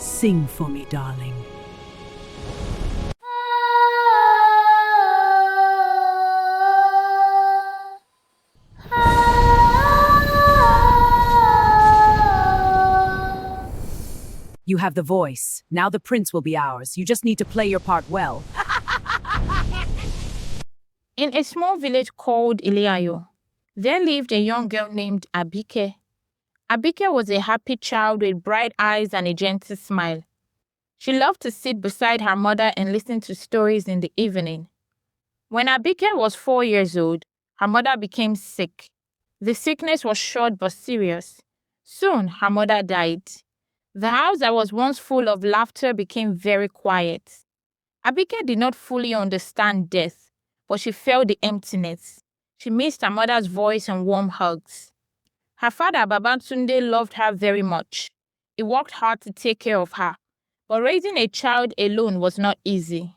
Sing for me, darling. You have the voice. Now the prince will be ours. You just need to play your part well. In a small village called Iliayo, there lived a young girl named Abike. Abike was a happy child with bright eyes and a gentle smile. She loved to sit beside her mother and listen to stories in the evening. When Abike was 4 years old, her mother became sick. The sickness was short but serious. Soon, her mother died. The house that was once full of laughter became very quiet. Abike did not fully understand death, but she felt the emptiness. She missed her mother's voice and warm hugs. Her father, Babatunde, loved her very much. He worked hard to take care of her, but raising a child alone was not easy.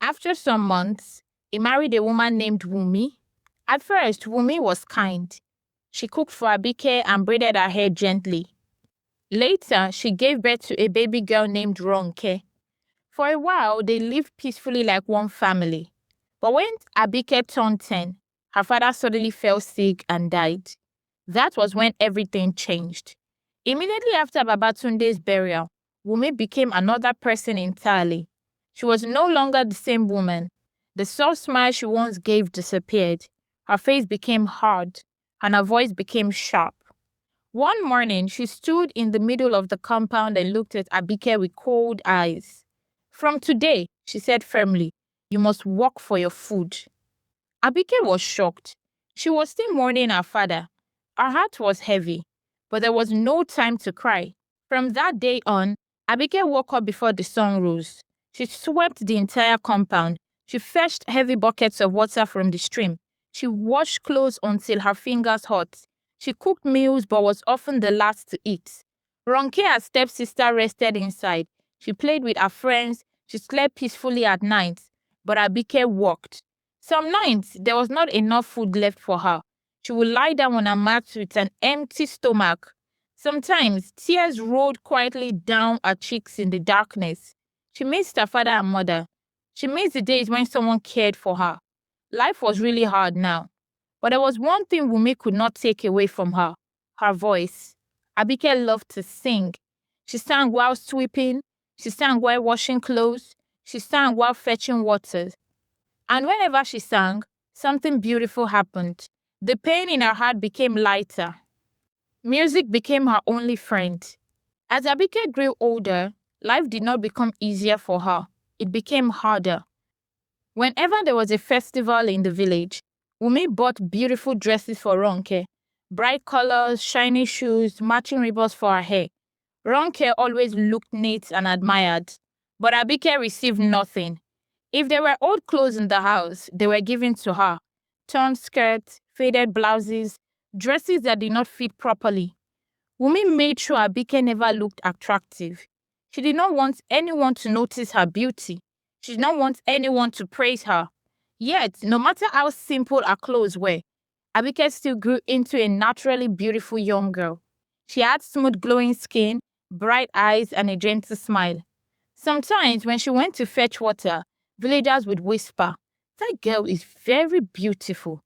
After some months, he married a woman named Wunmi. At first, Wunmi was kind. She cooked for Abike and braided her hair gently. Later, she gave birth to a baby girl named Ronke. For a while, they lived peacefully like one family. But when Abike turned 10, her father suddenly fell sick and died. That was when everything changed. Immediately after Babatunde's burial, Wunmi became another person entirely. She was no longer the same woman. The soft smile she once gave disappeared. Her face became hard, and her voice became sharp. One morning, she stood in the middle of the compound and looked at Abike with cold eyes. "From today," she said firmly, "you must work for your food." Abike was shocked. She was still mourning her father. Her heart was heavy, but there was no time to cry. From that day on, Abike woke up before the sun rose. She swept the entire compound. She fetched heavy buckets of water from the stream. She washed clothes until her fingers hurt. She cooked meals but was often the last to eat. Ronke, her stepsister, rested inside. She played with her friends. She slept peacefully at night. But Abike worked. Some nights, there was not enough food left for her. She would lie down on a mat with an empty stomach. Sometimes, tears rolled quietly down her cheeks in the darkness. She missed her father and mother. She missed the days when someone cared for her. Life was really hard now. But there was one thing Wunmi could not take away from her: her voice. Abike loved to sing. She sang while sweeping. She sang while washing clothes. She sang while fetching water. And whenever she sang, something beautiful happened. The pain in her heart became lighter. Music became her only friend. As Abike grew older, life did not become easier for her. It became harder. Whenever there was a festival in the village, Wunmi bought beautiful dresses for Ronke, bright colors, shiny shoes, matching ribbons for her hair. Ronke always looked neat and admired, but Abike received nothing. If there were old clothes in the house, they were given to her: torn skirts, faded blouses, dresses that did not fit properly. Wunmi made sure Abike never looked attractive. She did not want anyone to notice her beauty. She did not want anyone to praise her. Yet, no matter how simple her clothes were, Abike still grew into a naturally beautiful young girl. She had smooth glowing skin, bright eyes, and a gentle smile. Sometimes when she went to fetch water, villagers would whisper, "That girl is very beautiful."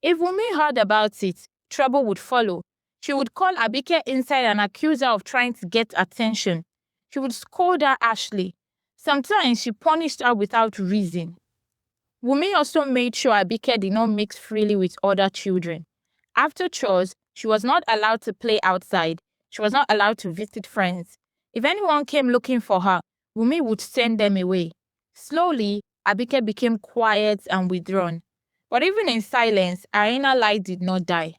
If Wunmi heard about it, trouble would follow. She would call Abike inside and accuse her of trying to get attention. She would scold her harshly. Sometimes she punished her without reason. Wunmi also made sure Abike did not mix freely with other children. After chores, she was not allowed to play outside. She was not allowed to visit friends. If anyone came looking for her, Wunmi would send them away. Slowly, Abike became quiet and withdrawn. But even in silence, her inner light did not die.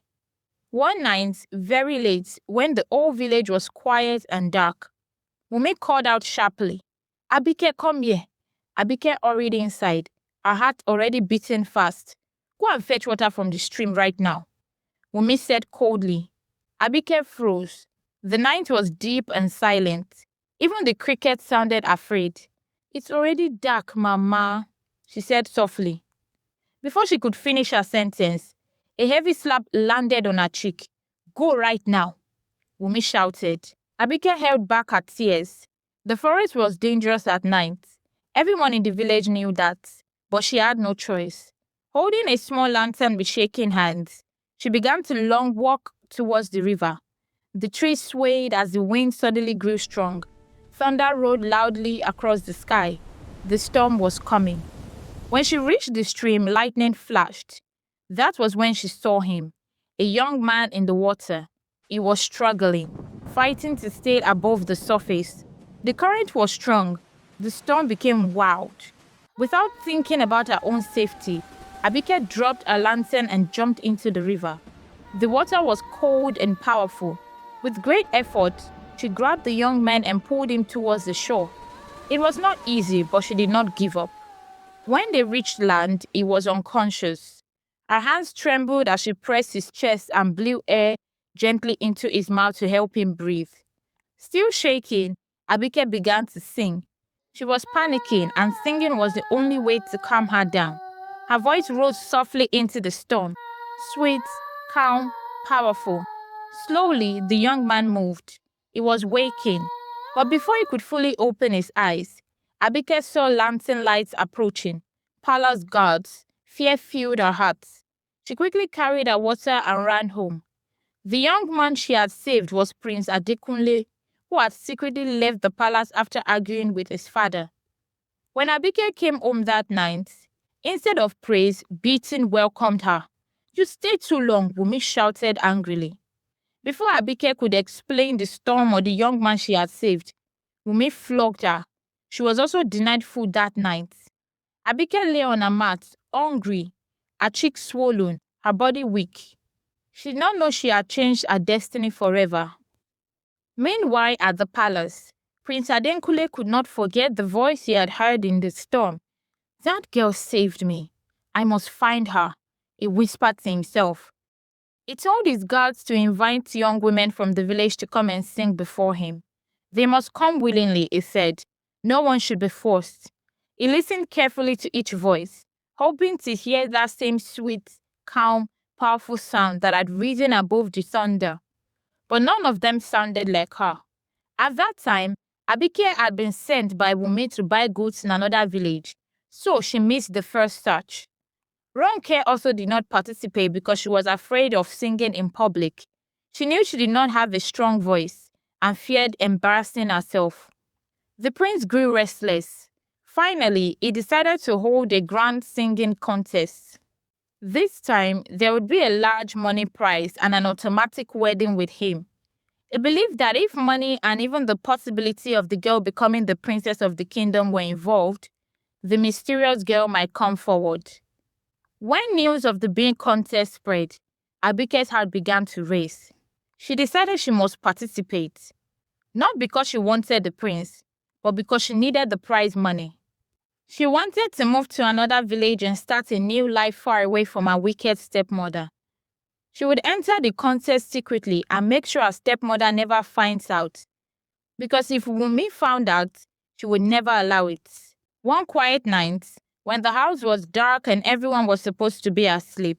One night, very late, when the whole village was quiet and dark, Wunmi called out sharply, "Abike, come here." Abike hurried inside, her heart already beating fast. "Go and fetch water from the stream right now," Wunmi said coldly. Abike froze. The night was deep and silent. Even the crickets sounded afraid. "It's already dark, Mama," she said softly. Before she could finish her sentence, a heavy slap landed on her cheek. "Go right now," Wunmi shouted. Abike held back her tears. The forest was dangerous at night. Everyone in the village knew that, but she had no choice. Holding a small lantern with shaking hands, she began to long walk towards the river. The trees swayed as the wind suddenly grew strong. Thunder roared loudly across the sky. The storm was coming. When she reached the stream, lightning flashed. That was when she saw him, a young man in the water. He was struggling, fighting to stay above the surface. The current was strong. The storm became wild. Without thinking about her own safety, Abike dropped her lantern and jumped into the river. The water was cold and powerful. With great effort, she grabbed the young man and pulled him towards the shore. It was not easy, but she did not give up. When they reached land, he was unconscious. Her hands trembled as she pressed his chest and blew air gently into his mouth to help him breathe. Still shaking, Abike began to sing. She was panicking, and singing was the only way to calm her down. Her voice rose softly into the storm, sweet, calm, powerful. Slowly, the young man moved. He was waking, but before he could fully open his eyes, Abike saw lantern lights approaching. Palace guards. Fear filled her heart. She quickly carried her water and ran home. The young man she had saved was Prince Adekunle, who had secretly left the palace after arguing with his father. When Abike came home that night, instead of praise, beating welcomed her. "You stayed too long," Wunmi shouted angrily. Before Abike could explain the storm or the young man she had saved, Wunmi flogged her. She was also denied food that night. Abike lay on a mat, hungry, her cheeks swollen, her body weak. She did not know she had changed her destiny forever. Meanwhile, at the palace, Prince Adenkule could not forget the voice he had heard in the storm. "That girl saved me. I must find her," he whispered to himself. He told his guards to invite young women from the village to come and sing before him. They must come willingly, he said. No one should be forced. He listened carefully to each voice, hoping to hear that same sweet, calm, powerful sound that had risen above the thunder. But none of them sounded like her. At that time, Abike had been sent by Wunmi to buy goods in another village, so she missed the first search. Ronke also did not participate because she was afraid of singing in public. She knew she did not have a strong voice and feared embarrassing herself. The prince grew restless. Finally, he decided to hold a grand singing contest. This time, there would be a large money prize and an automatic wedding with him. He believed that if money and even the possibility of the girl becoming the princess of the kingdom were involved, the mysterious girl might come forward. When news of the big contest spread, Abike's heart began to race. She decided she must participate, not because she wanted the prince, but because she needed the prize money. She wanted to move to another village and start a new life far away from her wicked stepmother. She would enter the contest secretly and make sure her stepmother never finds out, because if Wunmi found out, she would never allow it. One quiet night, when the house was dark and everyone was supposed to be asleep,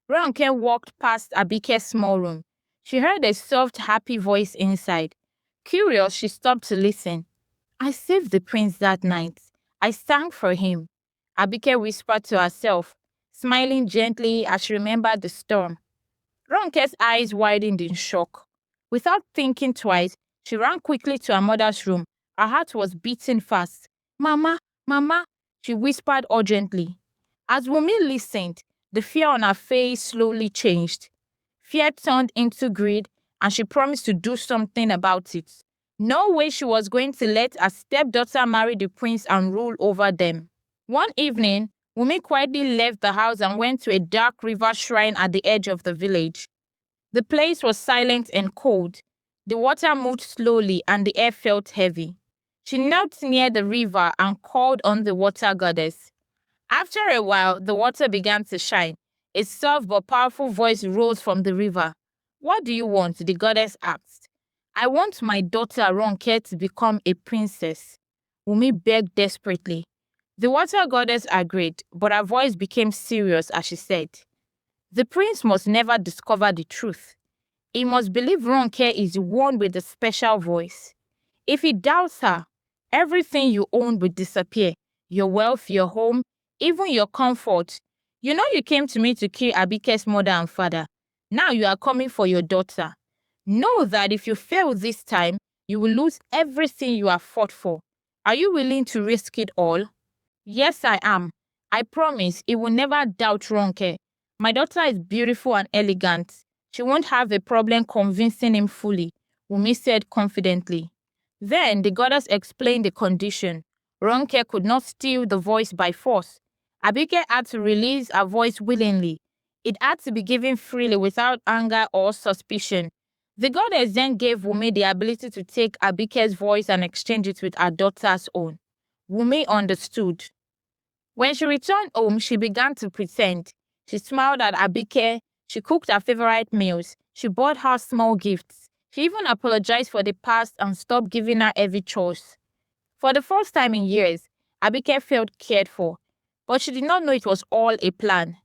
Ronke walked past Abike's small room. She heard a soft, happy voice inside. Curious, she stopped to listen. "I saved the prince that night. I sang for him," Abike whispered to herself, smiling gently as she remembered the storm. Ronke's eyes widened in shock. Without thinking twice, she ran quickly to her mother's room. Her heart was beating fast. "Mama, Mama," she whispered urgently. As Wunmi listened, the fear on her face slowly changed. Fear turned into greed, and she promised to do something about it. No way she was going to let her stepdaughter marry the prince and rule over them. One evening, Wunmi quietly left the house and went to a dark river shrine at the edge of the village. The place was silent and cold. The water moved slowly and the air felt heavy. She knelt near the river and called on the water goddess. After a while, the water began to shine. A soft but powerful voice rose from the river. "What do you want?" the goddess asked. "I want my daughter Ronke to become a princess," Wunmi begged desperately. The water goddess agreed, but her voice became serious as she said, "The prince must never discover the truth. He must believe Ronke is the one with the special voice. If he doubts her, Everything you own will disappear. Your wealth, your home, even your comfort. You know you came to me to kill Abike's mother and father. Now you are coming for your daughter. Know that if you fail this time, you will lose everything you have fought for. Are you willing to risk it all? Yes, I am. I promise he will never doubt Ronke. My daughter is beautiful and elegant. She won't have a problem convincing him fully, Wunmi said confidently. Then the goddess explained the condition. Ronke could not steal the voice by force. Abike had to release her voice willingly. It had to be given freely without anger or suspicion. The goddess then gave Wunmi the ability to take Abike's voice and exchange it with her daughter's own. Wunmi understood. When she returned home, she began to pretend. She smiled at Abike. She cooked her favorite meals. She bought her small gifts. She even apologized for the past and stopped giving her heavy chores. For the first time in years, Abike felt cared for, but she did not know it was all a plan.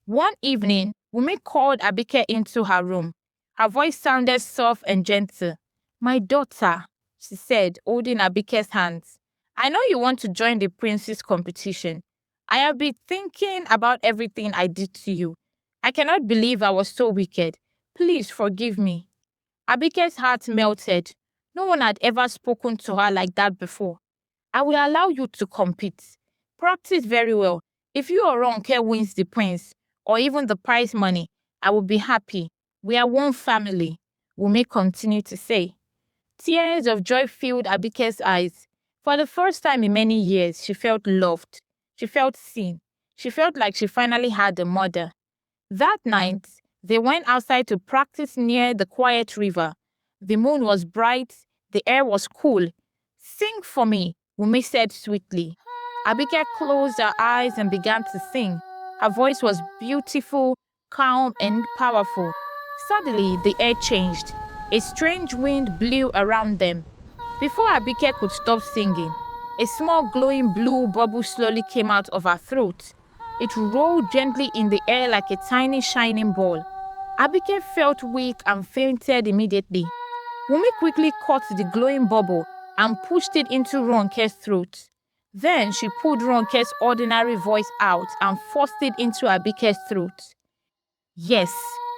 One evening, Wunmi called Abike into her room. Her voice sounded soft and gentle. "My daughter," she said, holding Abike's hands. "I know you want to join the prince's competition. I have been thinking about everything I did to you. I cannot believe I was so wicked. Please forgive me." Abike's heart melted. No one had ever spoken to her like that before. "I will allow you to compete. Practice very well. If you or Ronke wins the prince, or even the prize money, I will be happy. We are one family," Wunmi continued to say. Tears of joy filled Abike's eyes. For the first time in many years, she felt loved. She felt seen. She felt like she finally had a mother. That night, they went outside to practice near the quiet river. The moon was bright. The air was cool. "Sing for me," Wunmi said sweetly. Abike closed her eyes and began to sing. Her voice was beautiful, calm, and powerful. Suddenly, the air changed. A strange wind blew around them. Before Abike could stop singing, a small glowing blue bubble slowly came out of her throat. It rolled gently in the air like a tiny shining ball. Abike felt weak and fainted immediately. Wunmi quickly caught the glowing bubble and pushed it into Ronke's throat. Then she pulled Ronke's ordinary voice out and forced it into Abike's throat. "Yes,"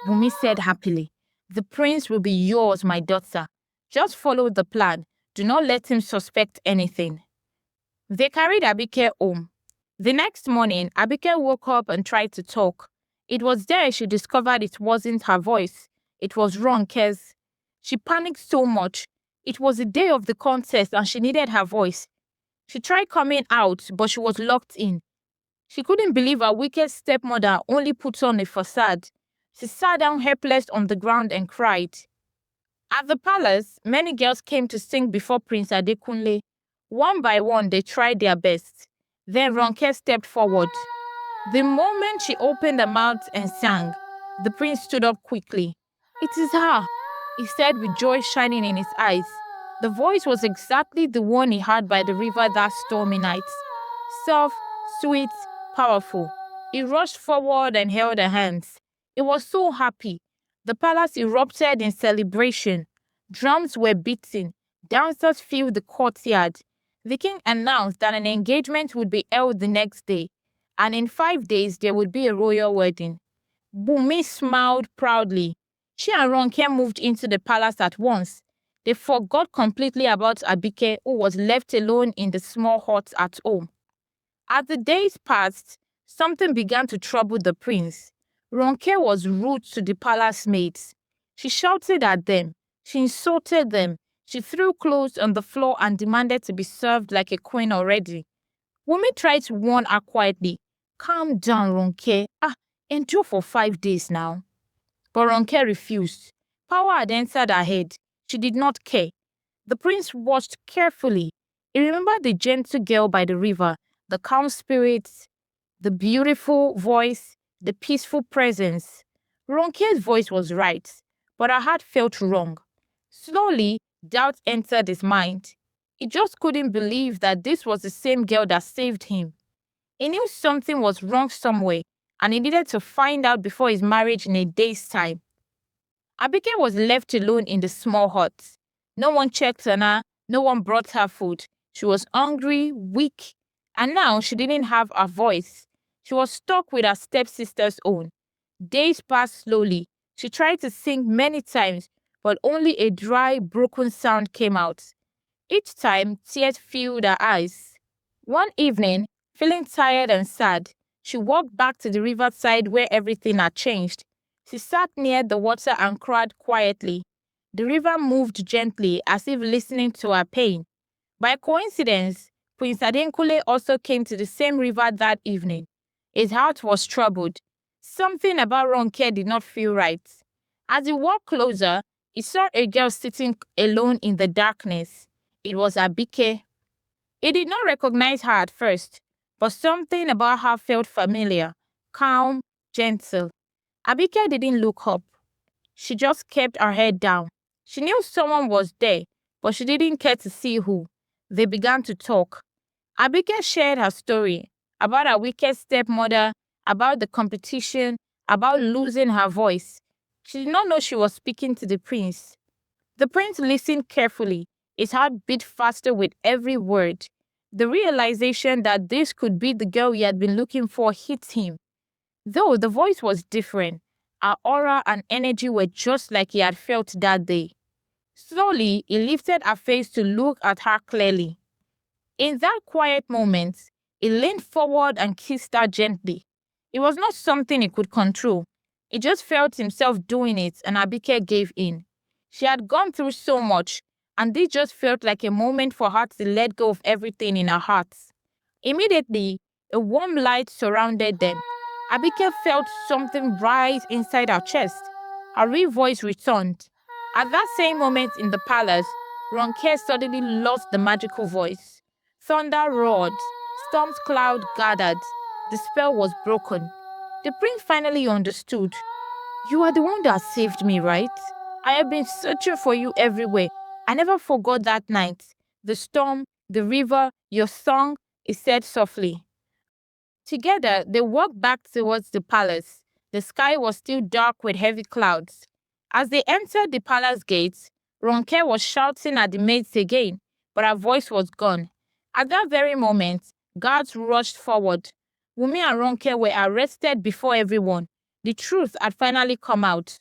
Wunmi said happily. "The prince will be yours, my daughter. Just follow the plan. Do not let him suspect anything." They carried Abike home. The next morning, Abike woke up and tried to talk. It was there she discovered it wasn't her voice. It was Ronke's. She panicked so much. It was the day of the contest and she needed her voice. She tried coming out, but she was locked in. She couldn't believe her wicked stepmother only put on a facade. She sat down helpless on the ground and cried. At the palace, many girls came to sing before Prince Adekunle. One by one, they tried their best. Then Ronke stepped forward. The moment she opened her mouth and sang, the prince stood up quickly. "It is her," he said with joy shining in his eyes. The voice was exactly the one he heard by the river that stormy night. Soft, sweet, powerful. He rushed forward and held her hands. He was so happy. The palace erupted in celebration. Drums were beating. Dancers filled the courtyard. The king announced that an engagement would be held the next day, and in 5 days there would be a royal wedding. Wunmi smiled proudly. She and Ronke moved into the palace at once. They forgot completely about Abike, who was left alone in the small hut at home. As the days passed, something began to trouble the prince. Ronke was rude to the palace maids. She shouted at them. She insulted them. She threw clothes on the floor and demanded to be served like a queen already. Wunmi tried to warn her quietly. "Calm down, Ronke. Endure for 5 days now." But Ronke refused. Power had entered her head. She did not care. The prince watched carefully. He remembered the gentle girl by the river, the calm spirits, the beautiful voice, the peaceful presence. Ronke's voice was right, but her heart felt wrong. Slowly, doubt entered his mind. He just couldn't believe that this was the same girl that saved him. He knew something was wrong somewhere, and he needed to find out before his marriage in a day's time. Abike was left alone in the small hut. No one checked on her, no one brought her food. She was hungry, weak, and now she didn't have a voice. She was stuck with her stepsister's own. Days passed slowly. She tried to sing many times, but only a dry, broken sound came out. Each time, tears filled her eyes. One evening, feeling tired and sad, she walked back to the riverside where everything had changed. She sat near the water and cried quietly. The river moved gently, as if listening to her pain. By coincidence, Prince Adenkule also came to the same river that evening. His heart was troubled. Something about Ronke did not feel right. As he walked closer, he saw a girl sitting alone in the darkness. It was Abike. He did not recognize her at first, but something about her felt familiar, calm, gentle. Abike didn't look up. She just kept her head down. She knew someone was there, but she didn't care to see who. They began to talk. Abike shared her story about her wicked stepmother, about the competition, about losing her voice. She did not know she was speaking to the prince. The prince listened carefully. His heart beat faster with every word. The realization that this could be the girl he had been looking for hit him. Though the voice was different, her aura and energy were just like he had felt that day. Slowly, he lifted her face to look at her clearly. In that quiet moment, he leaned forward and kissed her gently. It was not something he could control. He just felt himself doing it, and Abike gave in. She had gone through so much, and this just felt like a moment for her to let go of everything in her heart. Immediately, a warm light surrounded them. Abike felt something rise inside her chest. Her real voice returned. At that same moment in the palace, Ronke suddenly lost the magical voice. Thunder roared. Storm cloud gathered. The spell was broken. The prince finally understood. You are the one that saved me, right? I have been searching for you everywhere. I never forgot that night. The storm, the river, your song, he said softly. Together, they walked back towards the palace. The sky was still dark with heavy clouds. As they entered the palace gates, Ronke was shouting at the maids again, but her voice was gone. At that very moment, guards rushed forward. Wunmi and Ronke were arrested before everyone. The truth had finally come out.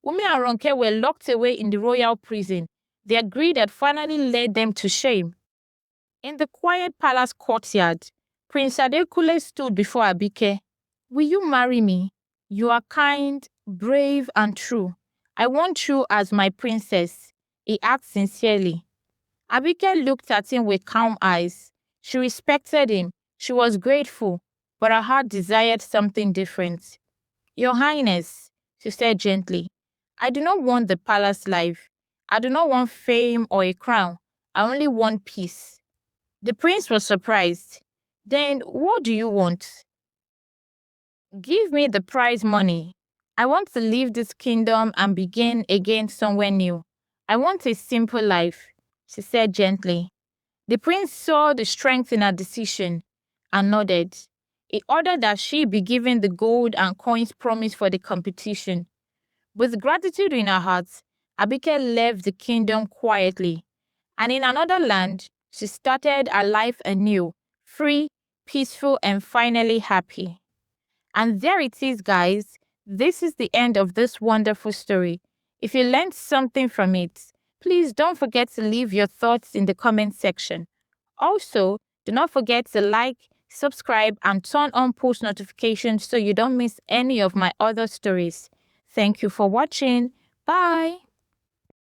Wunmi and Ronke were locked away in the royal prison. Their greed had finally led them to shame. In the quiet palace courtyard, Prince Adekule stood before Abike. Will you marry me? You are kind, brave, and true. I want you as my princess, he asked sincerely. Abike looked at him with calm eyes. She respected him. She was grateful, but her heart desired something different. Your Highness, she said gently, I do not want the palace life. I do not want fame or a crown. I only want peace. The prince was surprised. Then what do you want? Give me the prize money. I want to leave this kingdom and begin again somewhere new. I want a simple life, she said gently. The prince saw the strength in her decision and nodded. He ordered that she be given the gold and coins promised for the competition. With gratitude in her heart, Abike left the kingdom quietly. And in another land, she started her life anew, free, peaceful, and finally happy. And there it is, guys. This is the end of this wonderful story. If you learned something from it, please don't forget to leave your thoughts in the comment section. Also, do not forget to like, subscribe, and turn on post notifications so you don't miss any of my other stories. Thank you for watching. Bye.